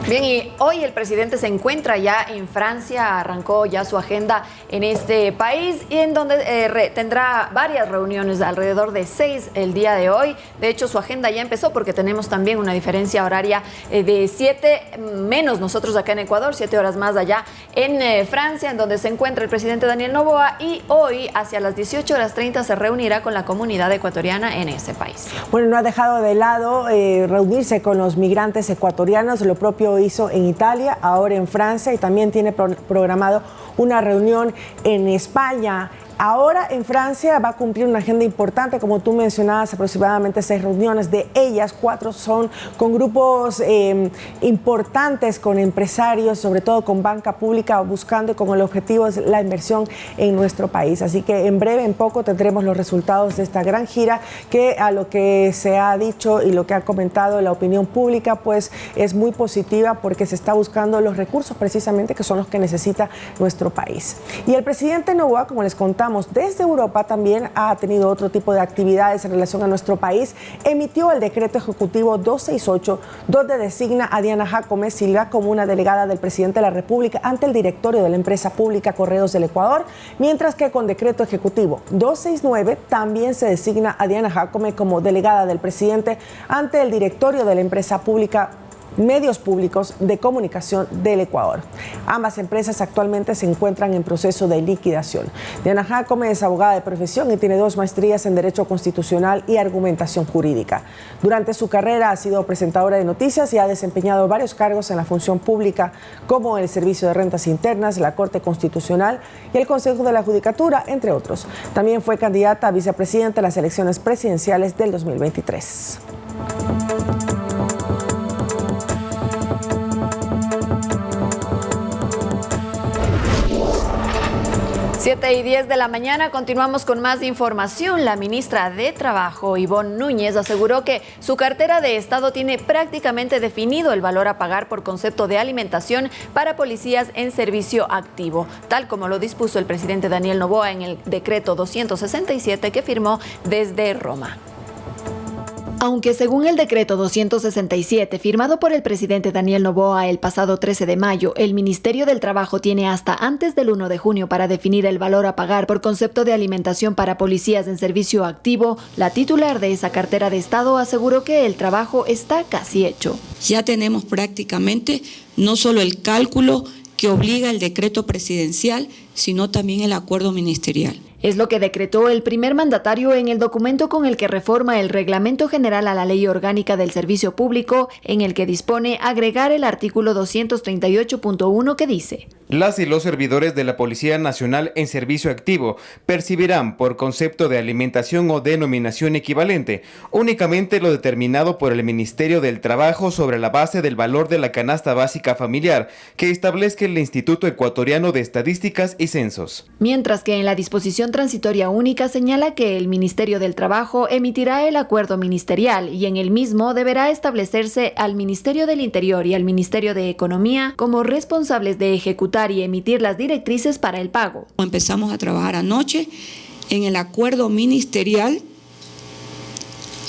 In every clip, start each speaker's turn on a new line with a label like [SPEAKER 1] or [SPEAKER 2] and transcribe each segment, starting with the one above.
[SPEAKER 1] Bien, y hoy el presidente se encuentra ya en Francia, arrancó ya su agenda en este país y en donde tendrá varias reuniones, alrededor de 6 el día de hoy. De hecho, su agenda ya empezó porque tenemos también una diferencia horaria de 7 menos nosotros acá en Ecuador, 7 horas más allá en Francia, en donde se encuentra el presidente Daniel Noboa, y hoy hacia las 18:30 se reunirá con la comunidad ecuatoriana en ese país.
[SPEAKER 2] Bueno, no ha dejado de lado reunirse con los migrantes ecuatorianos, lo propio hizo en Italia, ahora en Francia, y también tiene programado una reunión en España. Ahora en Francia va a cumplir una agenda importante, como tú mencionabas, aproximadamente 6 reuniones. De ellas, 4 son con grupos importantes, con empresarios, sobre todo con banca pública, buscando con el objetivo de la inversión en nuestro país. Así que en breve, en poco, tendremos los resultados de esta gran gira que, a lo que se ha dicho y lo que ha comentado la opinión pública, pues es muy positiva porque se está buscando los recursos precisamente que son los que necesita nuestro país. Y el presidente Noboa, como les contamos, desde Europa también ha tenido otro tipo de actividades en relación a nuestro país. Emitió el decreto ejecutivo 268, donde designa a Diana Jacome Silva como una delegada del presidente de la República ante el directorio de la empresa pública Correos del Ecuador, mientras que con decreto ejecutivo 269 también se designa a Diana Jacome como delegada del presidente ante el directorio de la empresa pública Medios Públicos de Comunicación del Ecuador. Ambas empresas actualmente se encuentran en proceso de liquidación. Diana Jacome es abogada de profesión y tiene 2 maestrías en Derecho Constitucional y Argumentación Jurídica. Durante su carrera ha sido presentadora de noticias y ha desempeñado varios cargos en la función pública, como el Servicio de Rentas Internas, la Corte Constitucional y el Consejo de la Judicatura, entre otros. También fue candidata a vicepresidenta en las elecciones presidenciales del 2023.
[SPEAKER 1] 7:10 de la mañana, continuamos con más información. La ministra de Trabajo, Ivonne Núñez, aseguró que su cartera de Estado tiene prácticamente definido el valor a pagar por concepto de alimentación para policías en servicio activo, tal como lo dispuso el presidente Daniel Noboa en el decreto 267 que firmó desde Roma. Aunque según el decreto 267 firmado por el presidente Daniel Noboa el pasado 13 de mayo, el Ministerio del Trabajo tiene hasta antes del 1 de junio para definir el valor a pagar por concepto de alimentación para policías en servicio activo, la titular de esa cartera de Estado aseguró que el trabajo está casi hecho.
[SPEAKER 3] Ya tenemos prácticamente no solo el cálculo que obliga el decreto presidencial, sino también el acuerdo ministerial.
[SPEAKER 1] Es lo que decretó el primer mandatario en el documento con el que reforma el Reglamento General a la Ley Orgánica del Servicio Público, en el que dispone agregar el artículo 238.1 que dice:
[SPEAKER 4] las y los servidores de la Policía Nacional en servicio activo percibirán por concepto de alimentación o denominación equivalente únicamente lo determinado por el Ministerio del Trabajo sobre la base del valor de la canasta básica familiar que establezca el Instituto Ecuatoriano de Estadísticas y Censos.
[SPEAKER 1] Mientras que en la disposición transitoria única señala que el Ministerio del Trabajo emitirá el acuerdo ministerial y en el mismo deberá establecerse al Ministerio del Interior y al Ministerio de Economía como responsables de ejecutar y emitir las directrices para el pago.
[SPEAKER 3] Empezamos a trabajar anoche en el acuerdo ministerial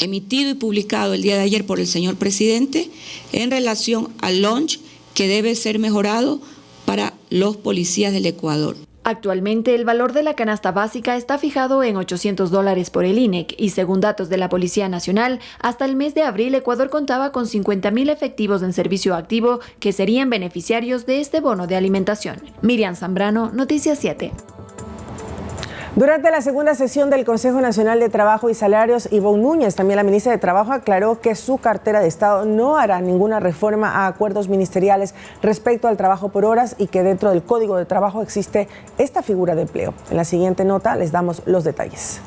[SPEAKER 3] emitido y publicado el día de ayer por el señor presidente en relación al lunch que debe ser mejorado para los policías del Ecuador.
[SPEAKER 1] Actualmente el valor de la canasta básica está fijado en $800 por el INEC y según datos de la Policía Nacional, hasta el mes de abril Ecuador contaba con 50.000 efectivos en servicio activo que serían beneficiarios de este bono de alimentación. Miriam Zambrano, Noticias 7.
[SPEAKER 2] Durante la segunda sesión del Consejo Nacional de Trabajo y Salarios, Ivonne Núñez, también la ministra de Trabajo, aclaró que su cartera de Estado no hará ninguna reforma a acuerdos ministeriales respecto al trabajo por horas y que dentro del Código de Trabajo existe esta figura de empleo. En la siguiente nota les damos los detalles.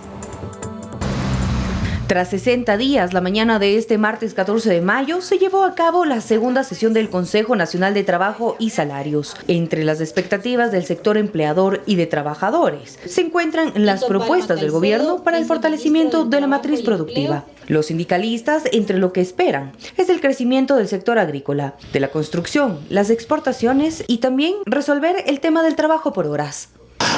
[SPEAKER 5] Tras 60 días, la mañana de este martes 14 de mayo, se llevó a cabo la segunda sesión del Consejo Nacional de Trabajo y Salarios. Entre las expectativas del sector empleador y de trabajadores, se encuentran las propuestas del gobierno para el fortalecimiento de la matriz productiva. Los sindicalistas, entre lo que esperan, es el crecimiento del sector agrícola, de la construcción, las exportaciones y también resolver el tema del trabajo por horas.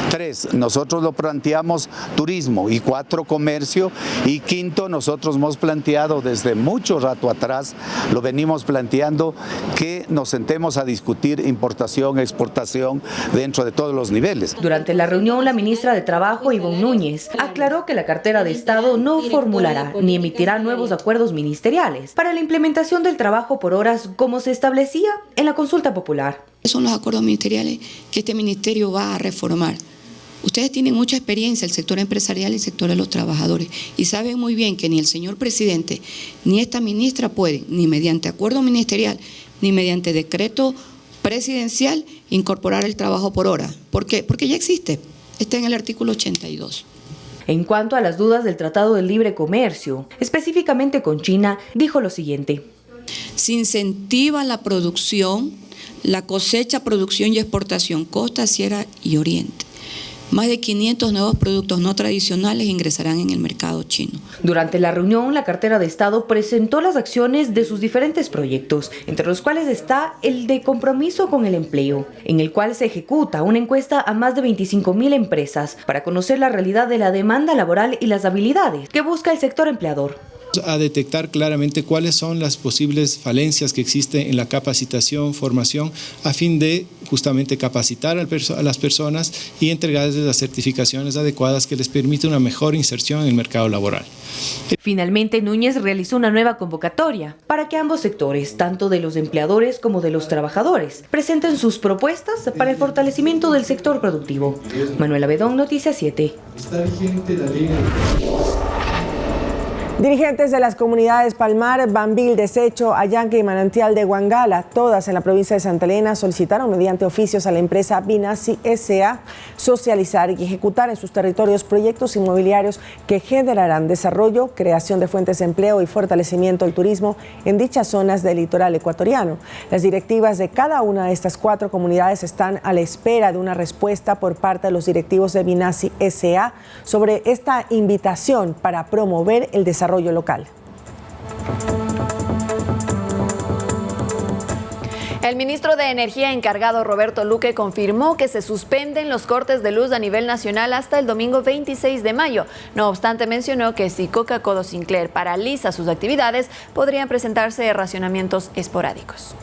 [SPEAKER 6] 3, nosotros lo planteamos turismo, y 4, comercio, y 5, nosotros hemos planteado desde mucho rato atrás, lo venimos planteando, que nos sentemos a discutir importación, exportación dentro de todos los niveles.
[SPEAKER 5] Durante la reunión, la ministra de Trabajo, Ivonne Núñez, aclaró que la cartera de Estado no formulará ni emitirá nuevos acuerdos ministeriales para la implementación del trabajo por horas como se establecía en la consulta popular.
[SPEAKER 3] Son los acuerdos ministeriales que este ministerio va a reformar. Ustedes tienen mucha experiencia, el sector empresarial y el sector de los trabajadores, y saben muy bien que ni el señor presidente ni esta ministra pueden, ni mediante acuerdo ministerial, ni mediante decreto presidencial, incorporar el trabajo por hora. ¿Por qué? Porque ya existe. Está en el artículo 82.
[SPEAKER 5] En cuanto a las dudas del Tratado de Libre Comercio, específicamente con China, dijo lo siguiente.
[SPEAKER 3] Se incentiva la producción, la cosecha, producción y exportación, costa, sierra y oriente. Más de 500 nuevos productos no tradicionales ingresarán en el mercado chino.
[SPEAKER 5] Durante la reunión, la cartera de Estado presentó las acciones de sus diferentes proyectos, entre los cuales está el de compromiso con el empleo, en el cual se ejecuta una encuesta a más de 25,000 empresas para conocer la realidad de la demanda laboral y las habilidades que busca el sector empleador.
[SPEAKER 7] A detectar claramente cuáles son las posibles falencias que existen en la capacitación, formación, a fin de justamente capacitar a las personas y entregarles las certificaciones adecuadas que les permiten una mejor inserción en el mercado laboral.
[SPEAKER 5] Finalmente, Núñez realizó una nueva convocatoria para que ambos sectores, tanto de los empleadores como de los trabajadores, presenten sus propuestas para el fortalecimiento del sector productivo. Manuela Bedón, Noticias 7.
[SPEAKER 7] Está vigente la ley.
[SPEAKER 2] Dirigentes de las comunidades Palmar, Bambil, Desecho, Ayanque y Manantial de Huangala, todas en la provincia de Santa Elena, solicitaron mediante oficios a la empresa Vinasi S.A. socializar y ejecutar en sus territorios proyectos inmobiliarios que generarán desarrollo, creación de fuentes de empleo y fortalecimiento del turismo en dichas zonas del litoral ecuatoriano. Las directivas de cada una de estas 4 comunidades están a la espera de una respuesta por parte de los directivos de Vinasi S.A. sobre esta invitación para promover el desarrollo local.
[SPEAKER 1] El ministro de Energía encargado, Roberto Luque, confirmó que se suspenden los cortes de luz a nivel nacional hasta el domingo 26 de mayo. No obstante, mencionó que si Coca-Cola Sinclair paraliza sus actividades, podrían presentarse racionamientos esporádicos.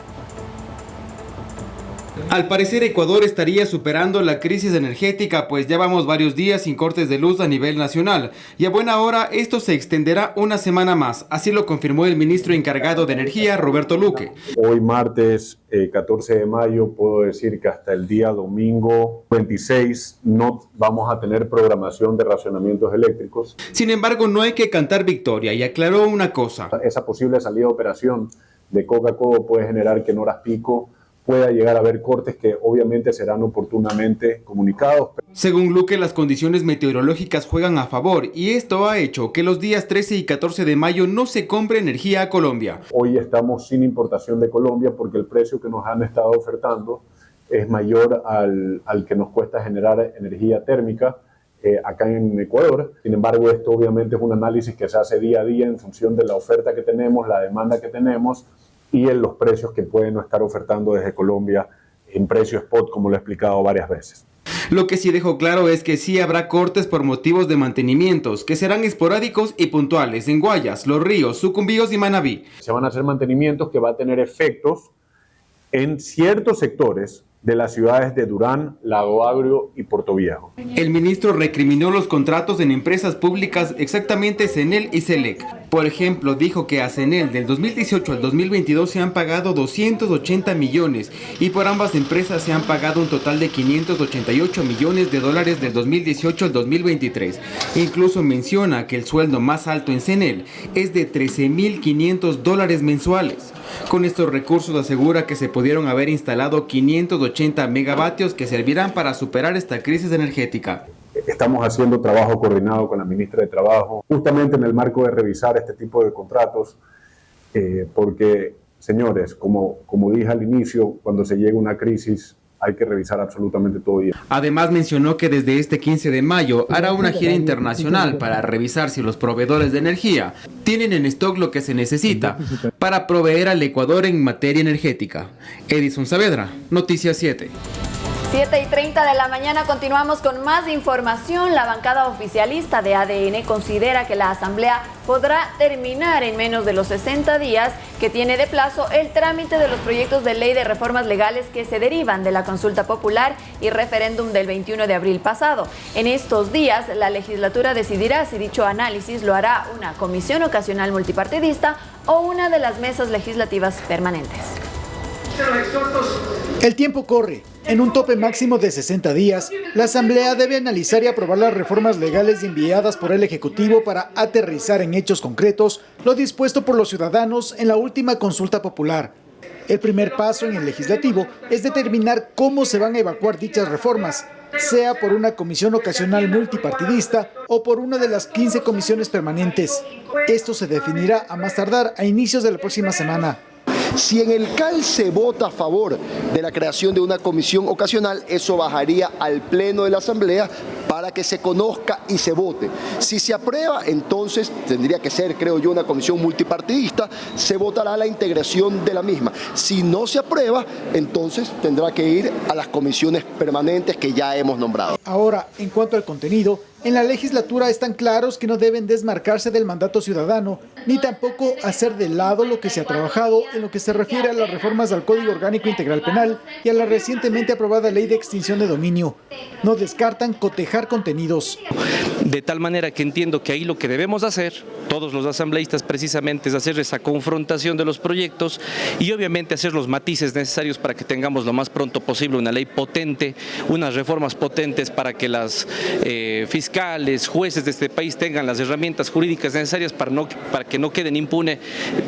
[SPEAKER 4] Al parecer, Ecuador estaría superando la crisis energética, pues ya vamos varios días sin cortes de luz a nivel nacional. Y a buena hora, esto se extenderá una semana más. Así lo confirmó el ministro encargado de Energía, Roberto Luque.
[SPEAKER 8] Hoy martes 14 de mayo, puedo decir que hasta el día domingo 26 no vamos a tener programación de racionamientos eléctricos.
[SPEAKER 4] Sin embargo, no hay que cantar victoria y aclaró una cosa.
[SPEAKER 8] Esa posible salida de operación de Coca-Cola puede generar que en horas pico pueda llegar a haber cortes que obviamente serán oportunamente comunicados.
[SPEAKER 4] Según Luque, las condiciones meteorológicas juegan a favor y esto ha hecho que los días 13 y 14 de mayo no se compre energía a Colombia.
[SPEAKER 8] Hoy estamos sin importación de Colombia porque el precio que nos han estado ofertando es mayor al que nos cuesta generar energía térmica acá en Ecuador. Sin embargo, esto obviamente es un análisis que se hace día a día en función de la oferta que tenemos, la demanda que tenemos y en los precios que pueden estar ofertando desde Colombia en precio spot, como lo he explicado varias veces.
[SPEAKER 4] Lo que sí dejó claro es que sí habrá cortes por motivos de mantenimientos, que serán esporádicos y puntuales en Guayas, Los Ríos, Sucumbíos y Manabí.
[SPEAKER 8] Se van a hacer mantenimientos que va a tener efectos en ciertos sectores de las ciudades de Durán, Lago Agrio y Puerto Viejo.
[SPEAKER 4] El ministro recriminó los contratos en empresas públicas, exactamente CENEL y CELEC. Por ejemplo, dijo que a CENEL del 2018 al 2022 se han pagado 280 millones y por ambas empresas se han pagado un total de 588 millones de dólares del 2018 al 2023. Incluso menciona que el sueldo más alto en CENEL es de 13.500 dólares mensuales. Con estos recursos asegura que se pudieron haber instalado 580 megavatios que servirán para superar esta crisis energética.
[SPEAKER 8] Estamos haciendo trabajo coordinado con la ministra de Trabajo, justamente en el marco de revisar este tipo de contratos, porque, señores, como dije al inicio, cuando se llega a una crisis hay que revisar absolutamente todo.
[SPEAKER 4] Además mencionó que desde este 15 de mayo hará una gira internacional para revisar si los proveedores de energía tienen en stock lo que se necesita para proveer al Ecuador en materia energética. Edison Saavedra, Noticias 7.
[SPEAKER 1] 7:30 de la mañana continuamos con más información. La bancada oficialista de ADN considera que la Asamblea podrá terminar en menos de los 60 días que tiene de plazo el trámite de los proyectos de ley de reformas legales que se derivan de la consulta popular y referéndum del 21 de abril pasado. En estos días, la legislatura decidirá si dicho análisis lo hará una comisión ocasional multipartidista o una de las mesas legislativas permanentes.
[SPEAKER 9] El tiempo corre. En un tope máximo de 60 días, la Asamblea debe analizar y aprobar las reformas legales enviadas por el Ejecutivo para aterrizar en hechos concretos lo dispuesto por los ciudadanos en la última consulta popular. El primer paso en el Legislativo es determinar cómo se van a evacuar dichas reformas, sea por una comisión ocasional multipartidista o por una de las 15 comisiones permanentes. Esto se definirá a más tardar a inicios de la próxima semana.
[SPEAKER 10] Si en el CAL se vota a favor de la creación de una comisión ocasional, eso bajaría al Pleno de la Asamblea para que se conozca y se vote. Si se aprueba, entonces tendría que ser, creo yo, una comisión multipartidista, se votará la integración de la misma. Si no se aprueba, entonces tendrá que ir a las comisiones permanentes que ya hemos nombrado.
[SPEAKER 9] Ahora, en cuanto al contenido, en la legislatura están claros que no deben desmarcarse del mandato ciudadano, ni tampoco hacer de lado lo que se ha trabajado en lo que se refiere a las reformas al Código Orgánico Integral Penal y a la recientemente aprobada Ley de Extinción de Dominio. No descartan cotejar contenidos.
[SPEAKER 11] De tal manera que entiendo que ahí lo que debemos hacer, todos los asambleístas precisamente, es hacer esa confrontación de los proyectos y obviamente hacer los matices necesarios para que tengamos lo más pronto posible una ley potente, unas reformas potentes para que las fiscales, jueces de este país tengan las herramientas jurídicas necesarias para que no queden impunes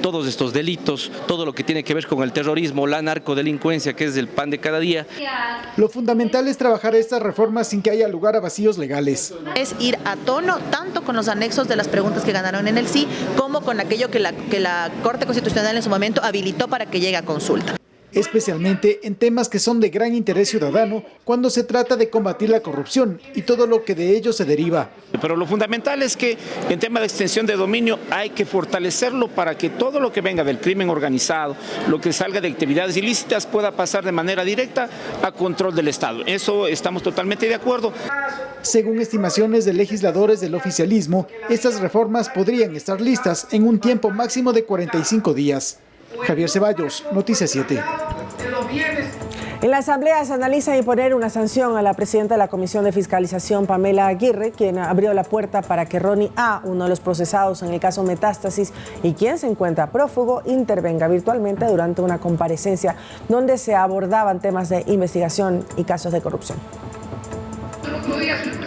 [SPEAKER 11] todos estos delitos, todo lo que tiene que ver con el terrorismo, la narcodelincuencia, que es el pan de cada día.
[SPEAKER 9] Lo fundamental es trabajar estas reformas sin que haya lugar a vacíos legales.
[SPEAKER 12] Es ir a tono tanto con los anexos de las preguntas que ganaron en el sí, como con aquello que la Corte Constitucional en su momento habilitó para que llegue a consulta.
[SPEAKER 9] Especialmente en temas que son de gran interés ciudadano cuando se trata de combatir la corrupción y todo lo que de ello se deriva.
[SPEAKER 13] Pero lo fundamental es que en tema de extensión de dominio hay que fortalecerlo para que todo lo que venga del crimen organizado, lo que salga de actividades ilícitas pueda pasar de manera directa a control del Estado. Eso estamos totalmente de acuerdo.
[SPEAKER 9] Según estimaciones de legisladores del oficialismo, estas reformas podrían estar listas en un tiempo máximo de 45 días. Javier Ceballos, Noticias 7.
[SPEAKER 2] En la Asamblea se analiza imponer una sanción a la presidenta de la Comisión de Fiscalización, Pamela Aguirre, quien abrió la puerta para que Ronnie A., uno de los procesados en el caso Metástasis y quien se encuentra prófugo, intervenga virtualmente durante una comparecencia donde se abordaban temas de investigación y casos de corrupción.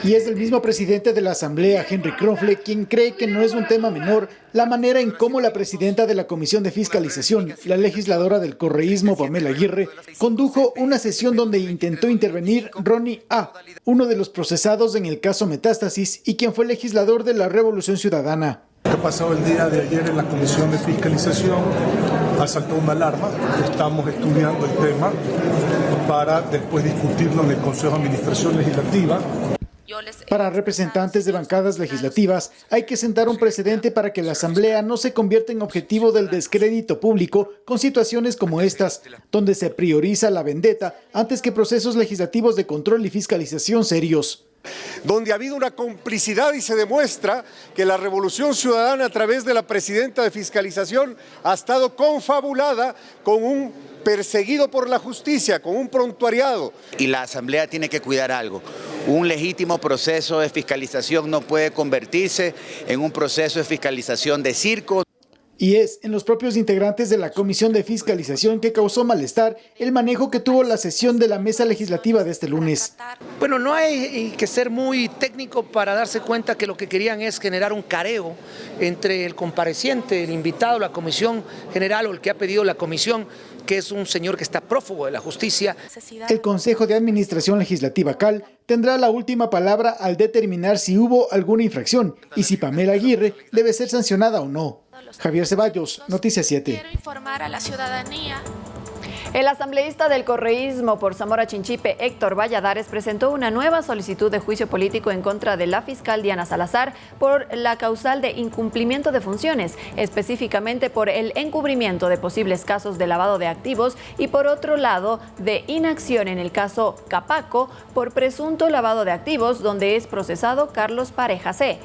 [SPEAKER 9] Y es el mismo presidente de la Asamblea, Henry Krofle, quien cree que no es un tema menor la manera en cómo la presidenta de la Comisión de Fiscalización, la legisladora del correísmo, Pamela Aguirre, condujo una sesión donde intentó intervenir Ronnie A., uno de los procesados en el caso Metástasis y quien fue legislador de la Revolución Ciudadana.
[SPEAKER 14] ¿Qué ha pasado el día de ayer en la Comisión de Fiscalización? Ha saltado una alarma, estamos estudiando el tema para después discutirlo en el Consejo de Administración Legislativa.
[SPEAKER 9] Para representantes de bancadas legislativas, hay que sentar un precedente para que la Asamblea no se convierta en objetivo del descrédito público con situaciones como estas, donde se prioriza la vendetta antes que procesos legislativos de control y fiscalización serios.
[SPEAKER 15] Donde ha habido una complicidad y se demuestra que la Revolución Ciudadana a través de la presidenta de Fiscalización ha estado confabulada con un perseguido por la justicia, con un prontuariado.
[SPEAKER 16] Y la Asamblea tiene que cuidar algo. Un legítimo proceso de fiscalización no puede convertirse en un proceso de fiscalización de circo.
[SPEAKER 9] Y es en los propios integrantes de la Comisión de Fiscalización que causó malestar el manejo que tuvo la sesión de la mesa legislativa de este lunes.
[SPEAKER 17] Bueno, no hay que ser muy técnico para darse cuenta que lo que querían es generar un careo entre el compareciente, el invitado, la comisión general o el que ha pedido la comisión, que es un señor que está prófugo de la justicia.
[SPEAKER 9] El Consejo de Administración Legislativa CAL tendrá la última palabra al determinar si hubo alguna infracción y si Pamela Aguirre debe ser sancionada o no. Javier Ceballos, Noticias 7.
[SPEAKER 18] Quiero informar a la ciudadanía
[SPEAKER 1] El asambleísta del correísmo por Zamora Chinchipe, Héctor Valladares, presentó una nueva solicitud de juicio político en contra de la fiscal Diana Salazar por la causal de incumplimiento de funciones, específicamente por el encubrimiento de posibles casos de lavado de activos y, por otro lado, de inacción en el caso Capaco por presunto lavado de activos, donde es procesado Carlos Pareja C.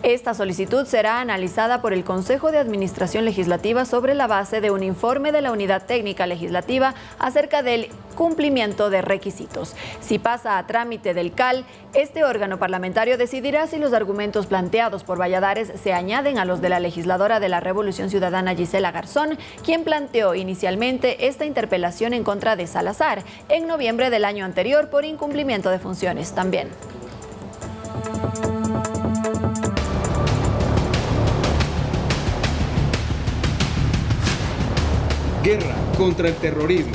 [SPEAKER 1] Esta solicitud será analizada por el Consejo de Administración Legislativa sobre la base de un informe de la Unidad Técnica Legislativa acerca del cumplimiento de requisitos. Si pasa a trámite del CAL, este órgano parlamentario decidirá si los argumentos planteados por Valladares se añaden a los de la legisladora de la Revolución Ciudadana Gisela Garzón, quien planteó inicialmente esta interpelación en contra de Salazar en noviembre del año anterior por incumplimiento de funciones también.
[SPEAKER 4] Guerra contra el terrorismo.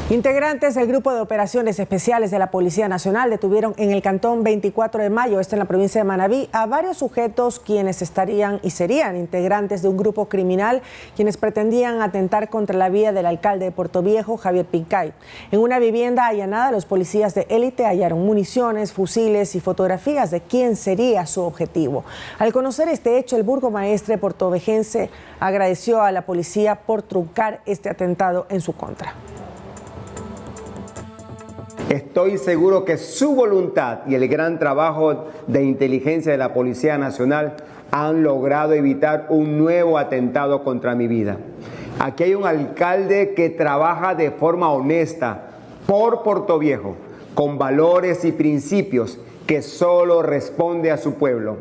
[SPEAKER 2] Integrantes del Grupo de Operaciones Especiales de la Policía Nacional detuvieron en el cantón 24 de Mayo, en la provincia de Manabí, a varios sujetos quienes estarían y serían integrantes de un grupo criminal quienes pretendían atentar contra la vida del alcalde de Puerto Viejo, Javier Pincay. En una vivienda allanada, los policías de élite hallaron municiones, fusiles y fotografías de quién sería su objetivo. Al conocer este hecho, el burgomaestre portovejense agradeció a la policía por truncar este atentado en su contra.
[SPEAKER 18] Estoy seguro que su voluntad y el gran trabajo de inteligencia de la Policía Nacional han logrado evitar un nuevo atentado contra mi vida. Aquí hay un alcalde que trabaja de forma honesta por Puerto Viejo, con valores y principios que solo responde a su pueblo.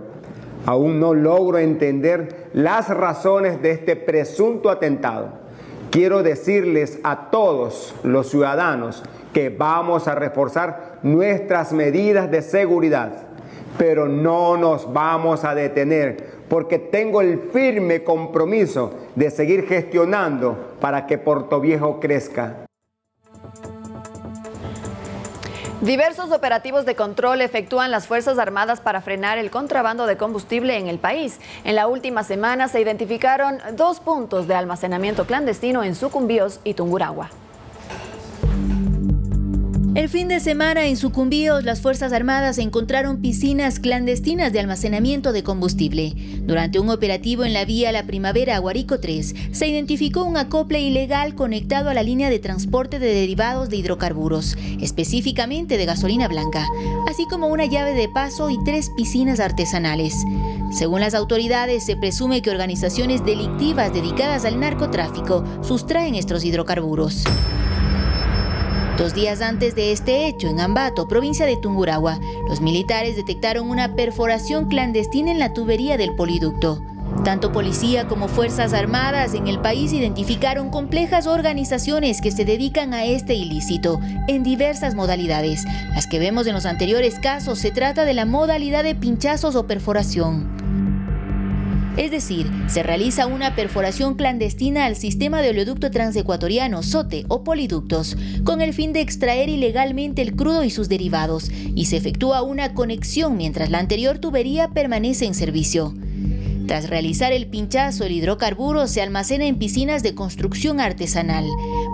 [SPEAKER 18] Aún no logro entender las razones de este presunto atentado. Quiero decirles a todos los ciudadanos que vamos a reforzar nuestras medidas de seguridad, pero no nos vamos a detener porque tengo el firme compromiso de seguir gestionando para que Puerto Viejo crezca.
[SPEAKER 1] Diversos operativos de control efectúan las Fuerzas Armadas para frenar el contrabando de combustible en el país. En la última semana se identificaron 2 puntos de almacenamiento clandestino en Sucumbíos y Tungurahua.
[SPEAKER 19] El fin de semana en Sucumbíos, las Fuerzas Armadas encontraron piscinas clandestinas de almacenamiento de combustible. Durante un operativo en la vía La Primavera Guarico 3, se identificó un acople ilegal conectado a la línea de transporte de derivados de hidrocarburos, específicamente de gasolina blanca, así como una llave de paso y 3 piscinas artesanales. Según las autoridades, se presume que organizaciones delictivas dedicadas al narcotráfico sustraen estos hidrocarburos. 2 días antes de este hecho, en Ambato, provincia de Tungurahua, los militares detectaron una perforación clandestina en la tubería del poliducto. Tanto policía como Fuerzas Armadas en el país identificaron complejas organizaciones que se dedican a este ilícito en diversas modalidades. Las que vemos en los anteriores casos se trata de la modalidad de pinchazos o perforación. Es decir, se realiza una perforación clandestina al sistema de oleoducto transecuatoriano, SOTE o poliductos, con el fin de extraer ilegalmente el crudo y sus derivados, y se efectúa una conexión mientras la anterior tubería permanece en servicio. Tras realizar el pinchazo, el hidrocarburo se almacena en piscinas de construcción artesanal,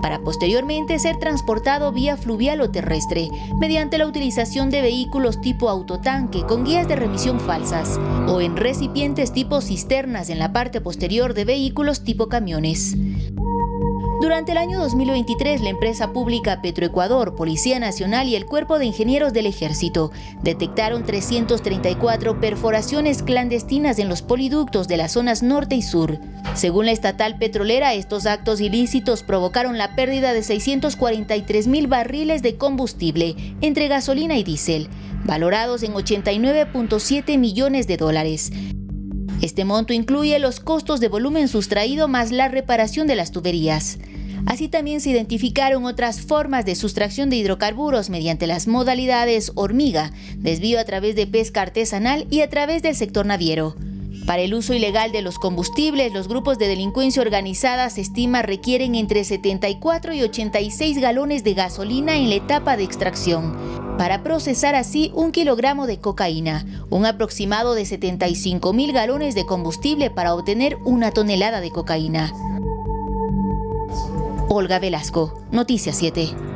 [SPEAKER 19] para posteriormente ser transportado vía fluvial o terrestre, mediante la utilización de vehículos tipo autotanque con guías de remisión falsas, o en recipientes tipo cisternas en la parte posterior de vehículos tipo camiones. Durante el año 2023, la empresa pública Petroecuador, Policía Nacional y el Cuerpo de Ingenieros del Ejército detectaron 334 perforaciones clandestinas en los poliductos de las zonas norte y sur. Según la estatal petrolera, estos actos ilícitos provocaron la pérdida de 643,000 barriles de combustible entre gasolina y diésel, valorados en $89.7 millones. Este monto incluye los costos de volumen sustraído más la reparación de las tuberías. Así también se identificaron otras formas de sustracción de hidrocarburos mediante las modalidades hormiga, desvío a través de pesca artesanal y a través del sector naviero. Para el uso ilegal de los combustibles, los grupos de delincuencia organizada se estima requieren entre 74 y 86 galones de gasolina en la etapa de extracción. para procesar así 1 kilogramo de cocaína, un aproximado de 75.000 galones de combustible para obtener 1 tonelada de cocaína. Olga Velasco, Noticias 7.